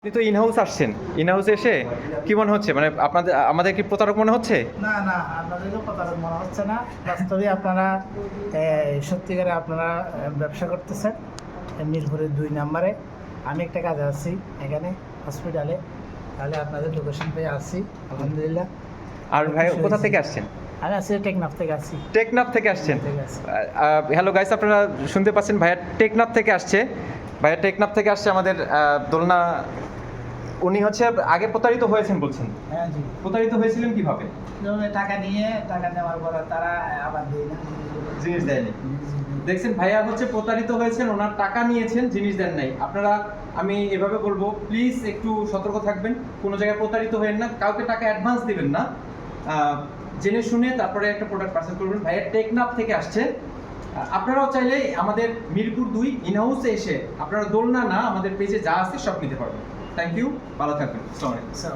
আপনি তো ইনহাউস আসছেন, ইনহাউসে এসে কি মনে হচ্ছে? মানে আমাদের কি প্রতারক মনে হচ্ছে? না না, আপনাদেরও প্রতারক মনে হচ্ছে না। বাস্তবে আপনারা সত্যিকারে আপনারা ব্যবসা করতেছেন মিরপুরের 2 নম্বরে। আমি একটা কাজে আছি এখানে হসপিটালে, তাহলে আপনাদের লোকেশন পেয়ে আসছি আলহামদুলিল্লাহ। আর ভাই কোথা থেকে আসছেন? আমি আছি টেকনাফ থেকে আসছি। টেকনাফ থেকে আসছেন। থেকে আসছি। হ্যালো গাইস, আপনারা শুনতে পাচ্ছেন ভাইয়া টেকনাফ থেকে আসছে। ভাইয়া টেকনাফ থেকে আসছে আমাদের দোলনা। উনি হচ্ছে আগে প্রতারিত হয়েছেন বলছেন। হ্যাঁ জি, প্রতারিত হয়েছিলেন কিভাবে? যেমন টাকা নেওয়ার পর তারা আবার দেয় না, জিনিস দেয়নি। দেখছেন ভাইয়া হচ্ছে প্রতারিত হয়েছেন, ওনার টাকা নিয়েছেন, জিনিস দেন নাই। আপনারা, আমি এভাবে বলবো, প্লিজ একটু সতর্ক থাকবেন, কোনো জায়গায় প্রতারিত হবেন না, কাউকে টাকা অ্যাডভান্স দিবেন না। জেনে শুনে তারপরে একটা প্রোডাক্ট পারচেজ করবেন। ভাইয়া টেকনাফ থেকে আসছে। আপনারাও চাইলে আমাদের মিরপুর 2 ইনহাউসে এসে আপনারা দোলনা না, আমাদের পেজে যা আছে সব নিতে পারবেন। থ্যাংক ইউ, ভালো থাকবেন। আসসালামু আলাইকুম। So,